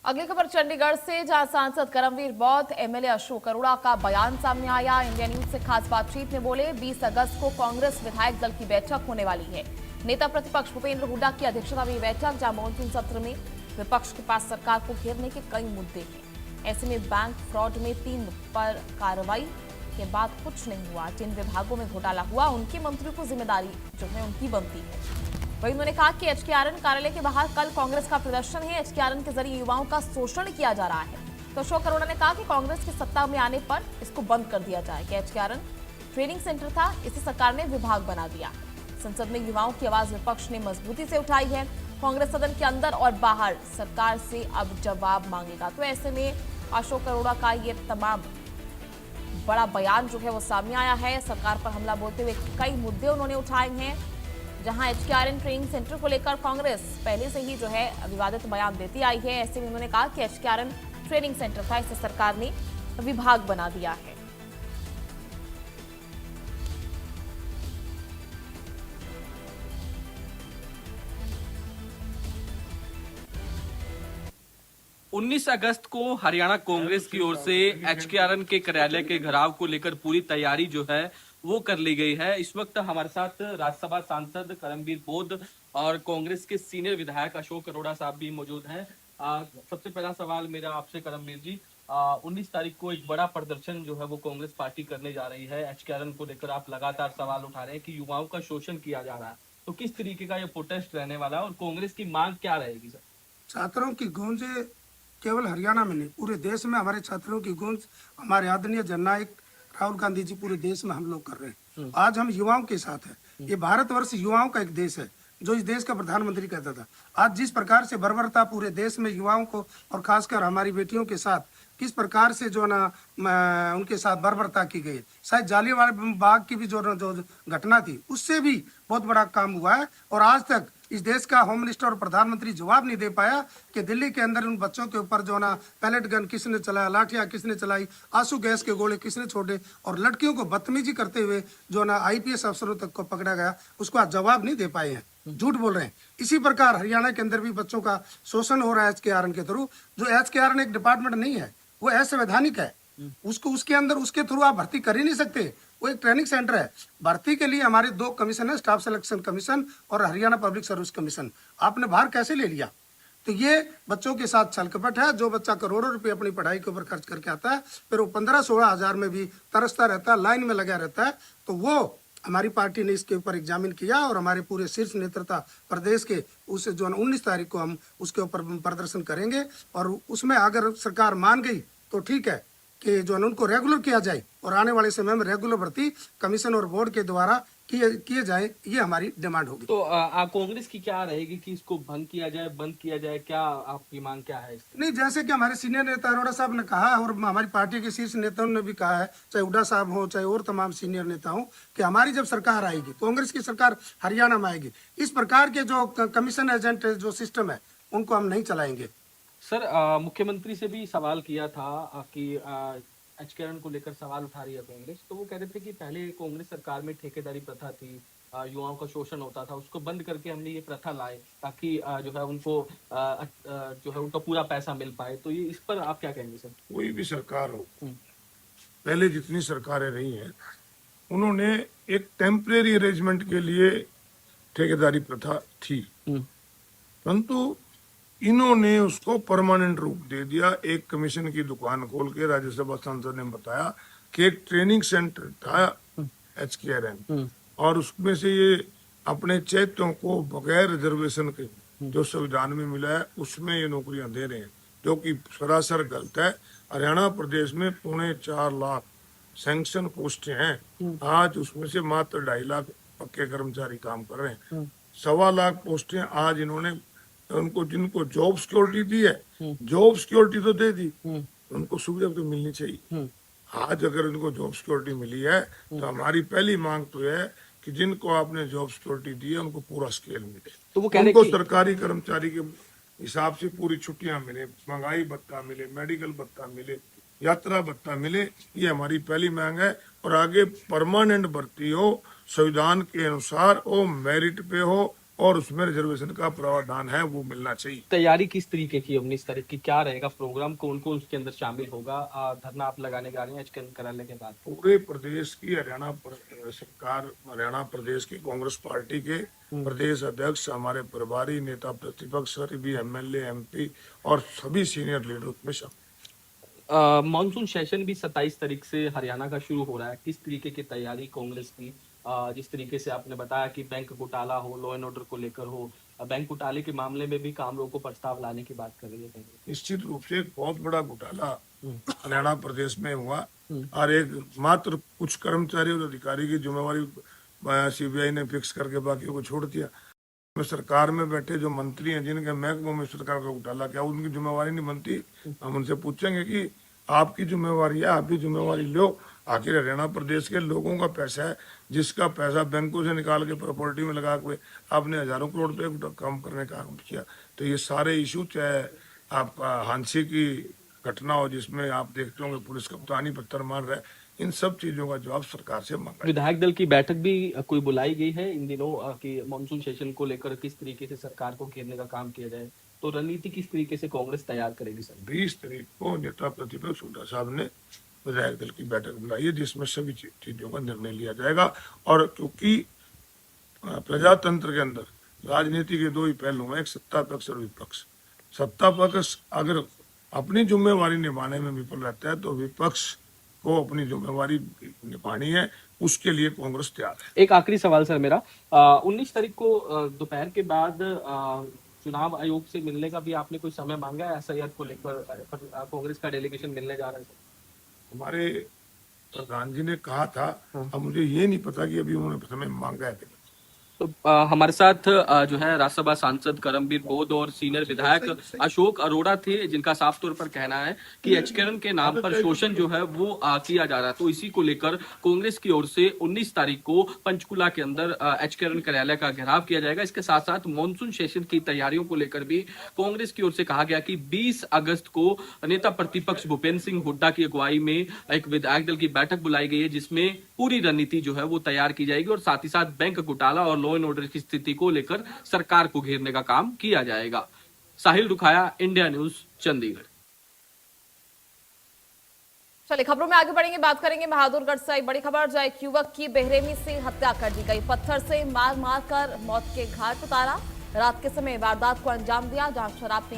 अगली खबर चंडीगढ़ से, जहां सांसद करमवीर बौद्ध, एमएलए अशोक अरोड़ा का बयान सामने आया। इंडिया न्यूज से खास बातचीत में बोले, 20 अगस्त को कांग्रेस विधायक दल की बैठक होने वाली है। नेता प्रतिपक्ष भूपेंद्र हुड्डा की अध्यक्षता में बैठक, जहां मानसून सत्र में विपक्ष के पास सरकार को घेरने के कई मुद्दे हैं। ऐसे में बैंक फ्रॉड में 3 पर कार्रवाई के बाद कुछ नहीं हुआ। जिन विभागों में घोटाला हुआ उनके मंत्रियों को जिम्मेदारी जो है उनकी बनती है। वहीं उन्होंने कहा कि एचकेआरएन कार्यालय के बाहर कल कांग्रेस का प्रदर्शन है। एचकेआरएन के जरिए युवाओं का शोषण किया जा रहा है। तो अशोक अरोड़ा ने कहा कि कांग्रेस की सत्ता में आने पर इसको बंद कर दिया जाए। कि एचकेआरएन ट्रेनिंग सेंटर था, इसे सरकार ने विभाग बना दिया। संसद में युवाओं की आवाज विपक्ष ने मजबूती से उठाई है। कांग्रेस सदन के अंदर और बाहर सरकार से अब जवाब मांगेगा। तो ऐसे में अशोक अरोड़ा का ये तमाम बड़ा बयान जो है वो सामने आया है। सरकार पर हमला बोलते हुए कई मुद्दे उन्होंने उठाए हैं। जहां एचकेआरएन ट्रेनिंग सेंटर को लेकर कांग्रेस पहले से ही जो है विवादित बयान देती आई है। ऐसे में उन्होंने कहा कि एचकेआरएन ट्रेनिंग सेंटर था, इसे सरकार ने विभाग बना दिया है। उन्नीस अगस्त को हरियाणा कांग्रेस की ओर से एचकेआरएन के कार्यालय के घेराव को लेकर पूरी तैयारी जो है वो कर ली गई है। इस वक्त हमारे साथ राज्यसभा सांसद करमवीर बौद्ध और कांग्रेस के सीनियर विधायक अशोक अरोड़ा साहब भी मौजूद हैं। सबसे पहला सवाल मेरा आपसे करमवीर जी, 19 तारीख को एक बड़ा प्रदर्शन जो है वो कांग्रेस पार्टी करने जा रही है। एचकेआरएन को लेकर आप लगातार सवाल उठा रहे हैं कि युवाओं का शोषण किया जा रहा है, तो किस तरीके का ये प्रोटेस्ट रहने वाला है और कांग्रेस की मांग क्या रहेगी सर? छात्रों की गूंज केवल हरियाणा में नहीं, पूरे देश में हमारे छात्रों की गूंज हमारे आदरणीय जननायक राहुल गांधी जी पूरे देश में हम लोग कर रहे हैं। आज हम युवाओं के साथ हैं। ये भारतवर्ष युवाओं का एक देश है, जो इस देश का प्रधानमंत्री कहता था। आज जिस प्रकार से बर्बरता पूरे देश में युवाओं को और खासकर हमारी बेटियों के साथ किस प्रकार से जो ना उनके साथ बर्बरता की गई, शायद जालियांवाला बाग की भी जो घटना थी उससे भी बहुत बड़ा काम हुआ है। और आज तक इस देश का होम मिनिस्टर और प्रधानमंत्री जवाब नहीं दे पाया कि दिल्ली के अंदर उन बच्चों के ऊपर जो ना पैलेट गन किसने चलाया, लाठियां किसने चलाई, आंसू गैस के गोले किसने छोड़े और लड़कियों को बदतमीजी करते हुए जो ना आईपीएस अफसरों तक को पकड़ा गया, उसको आज जवाब नहीं दे पाए हैं, झूठ बोल रहे हैं। इसी प्रकार हरियाणा के अंदर भी बच्चों का शोषण हो रहा है एचकेआरएन के थ्रू। जो एचकेआरएन एक डिपार्टमेंट नहीं है, वो असंवैधानिक है। उसको उसके अंदर उसके थ्रू आप भर्ती कर ही नहीं सकते। वो एक ट्रेनिंग सेंटर है। भर्ती के लिए हमारे 2 कमीशन है, स्टाफ सिलेक्शन कमीशन और हरियाणा पब्लिक सर्विस कमीशन। आपने बाहर कैसे ले लिया? तो ये बच्चों के साथ छल कपट है। जो बच्चा करोड़ों रुपए अपनी पढ़ाई के ऊपर खर्च करके आता है, फिर वो 15-16 हजार में भी तरसता रहता है, लाइन में लगा रहता है। तो वो हमारी पार्टी ने इसके ऊपर एग्जामिन किया और हमारे पूरे शीर्ष नेतृत्व प्रदेश के उस जो 19 तारीख को हम उसके ऊपर प्रदर्शन करेंगे। और उसमें अगर सरकार मान गई तो ठीक है कि जो उनको रेगुलर किया जाए और आने वाले समय में रेगुलर भर्ती कमीशन और बोर्ड के द्वारा किए जाए, ये हमारी डिमांड होगी। तो कांग्रेस की क्या रहेगी कि इसको भंग किया जाए, बंद किया जाए? क्या आपकी मांग क्या है? नहीं, जैसे कि हमारे सीनियर नेता अरोड़ा साहब ने कहा और हमारी पार्टी के शीर्ष नेताओं ने भी कहा है, चाहे हुड्डा साहब हो चाहे और तमाम सीनियर नेता हो, कि हमारी जब सरकार आएगी, कांग्रेस की सरकार हरियाणा में आएगी, इस प्रकार के जो कमीशन एजेंट जो सिस्टम है उनको हम नहीं चलाएंगे। सर, मुख्यमंत्री से भी सवाल किया था कि एचकेआरएन को लेकर सवाल उठा रही है कांग्रेस, तो वो कह रहे थे कि पहले कांग्रेस सरकार में ठेकेदारी प्रथा थी, युवाओं का शोषण होता था, उसको बंद करके हमने ये प्रथा लाए ताकि जो है उनको जो है उनका पूरा पैसा मिल पाए। तो ये इस पर आप क्या कहेंगे सर? कोई भी सरकार हो, पहले जितनी सरकारें रही हैं, उन्होंने एक टेम्परेरी अरेंजमेंट के लिए ठेकेदारी प्रथा थी, परंतु इन्होंने उसको परमानेंट रूप दे दिया। एक कमीशन की दुकान खोल के राज्यसभा सांसद ने बताया कि एक ट्रेनिंग सेंटर था एचकेआरएन, और उसमें से ये अपने चैत्यों को बगैर रिजर्वेशन के जो संविधान में मिला है उसमें ये नौकरियां दे रहे हैं, जो कि सरासर गलत है। हरियाणा प्रदेश में 4.25 लाख सैंक्शन पोस्टें हैं, आज उसमें से मात्र 2.5 लाख पक्के कर्मचारी काम कर रहे हैं। 1.25 लाख पोस्टें आज इन्होंने उनको जिनको जॉब सिक्योरिटी दी है, जॉब सिक्योरिटी तो दे दी, उनको सुविधा तो मिलनी चाहिए। आज अगर उनको जॉब सिक्योरिटी मिली है तो हमारी पहली मांग तो है कि जिनको आपने जॉब सिक्योरिटी दी है उनको पूरा स्केल मिले, तो वो उनको सरकारी कर्मचारी के हिसाब से पूरी छुट्टियां मिले, महंगाई भत्ता मिले, मेडिकल भत्ता मिले, यात्रा भत्ता मिले। ये हमारी पहली मांग है। और आगे परमानेंट भर्ती हो, संविधान के अनुसार हो, मेरिट पे हो, और उसमें रिजर्वेशन का प्रावधान है वो मिलना चाहिए। तैयारी किस तरीके की 19 तारीख की क्या रहेगा प्रोग्राम, कौन कौन उसके अंदर शामिल होगा? धरना आप लगाने जा रहे हैं एचकेआरएन कार्यालय के बाद? पूरे प्रदेश की सरकार, हरियाणा प्रदेश की कांग्रेस पार्टी के प्रदेश अध्यक्ष, हमारे प्रभारी नेता प्रतिपक्ष, सभी एमएलए, एमपी और सभी सीनियर लीडर उसमें शामिल। मानसून सेशन भी 27 तारीख से हरियाणा का शुरू हो रहा है, किस तरीके की तैयारी कांग्रेस की? जिस तरीके से आपने बताया कि बैंक घोटाला हो, लॉ एंड ऑर्डर को लेकर हो, बैंक घोटाले के मामले में भी काम रोको प्रस्ताव लाने की बात कर रही है कांग्रेस। निश्चित रूप से एक बहुत बड़ा घोटाला हरियाणा प्रदेश में हुआ और एक मात्र कुछ कर्मचारी और अधिकारी की जिम्मेवारी सीबीआई ने फिक्स करके बाकियों को छोड़ दिया। में सरकार में बैठे जो मंत्री हैं, जिनके महकमों में सरकार का घोटाला, क्या उनकी जिम्मेवारी नहीं बनती? हम उनसे पूछेंगे कि आपकी जिम्मेवारी है, आप भी जिम्मेवारी लो। आखिर हरियाणा प्रदेश के लोगों का पैसा है, जिसका पैसा बैंकों से निकाल के प्रॉपर्टी में लगा के आपने हजारों करोड़ रुपए काम करने का काम किया। तो ये सारे इशू, चाहे आपका हांसी की घटना हो जिसमें आप देखते होंगे पुलिस कप्तानी पत्थर मार रहा है, इन सब चीजों का जवाब सरकार से मांगा। विधायक दल की बैठक भी कोई बुलाई गई है इन दिनों कि मानसून सेशन को लेकर किस तरीके से सरकार को घेरने का काम किया जाए, तो रणनीति किस तरीके से कांग्रेस तैयार करेगी? सर 20 तारीख को नेता प्रतिपक्ष हुड्डा साहब ने विधायक दल की बैठक बुलाई है, जिसमें सभी चीजों का निर्णय लिया जाएगा। और क्योंकि प्रजातंत्र के अंदर राजनीति के दो ही पहलू हैं, एक सत्ता पक्ष और विपक्ष। सत्ता पक्ष अगर अपनी जिम्मेवारी निभाने में विफल रहता है तो विपक्ष को अपनी जिम्मेवारी निभानी है, उसके लिए कांग्रेस तैयार है। एक आखिरी सवाल सर मेरा, 19 तारीख को दोपहर के बाद चुनाव आयोग से मिलने का भी आपने कोई समय मांगा है एसआईआर को लेकर? कांग्रेस का डेलीगेशन मिलने जा रहा है? हमारे प्रधान जी ने कहा था, अब मुझे ये नहीं पता कि अभी उन्होंने समय मांगा है। तो हमारे साथ जो है राज्यसभा सांसद करमबीर बोध और सीनियर विधायक अशोक अरोड़ा थे, जिनका साफ तौर पर कहना है कि एचकेआरएन के नाम पर शोषण जो है वो किया जा रहा है। तो इसी को लेकर कांग्रेस की ओर से 19 तारीख को पंचकुला के अंदर एचकेआरएन कार्यालय का घेराव किया जाएगा। इसके साथ साथ मानसून सेशन की तैयारियों को लेकर भी कांग्रेस की ओर से कहा गया कि 20 अगस्त को नेता प्रतिपक्ष भूपेंद्र सिंह हुड्डा की अगुवाई में एक विधायक दल की बैठक बुलाई गई है, जिसमें पूरी रणनीति जो है वो तैयार की जाएगी और साथ ही साथ बैंक घोटाला और लॉ एंड ऑर्डर की स्थिति को लेकर सरकार को घेरने का काम किया जाएगा। साहिल रुखाया, इंडिया न्यूज, चंडीगढ़। चलिए खबरों में आगे बढ़ेंगे, बात करेंगे बहादुरगढ़ से आई बड़ी खबर, जहां एक युवक की बेरहमी से हत्या कर दी गई। पत्थर से मार मार कर मौत के घाट उतारा। रात के समय वारदात को अंजाम दिया, जहां शराब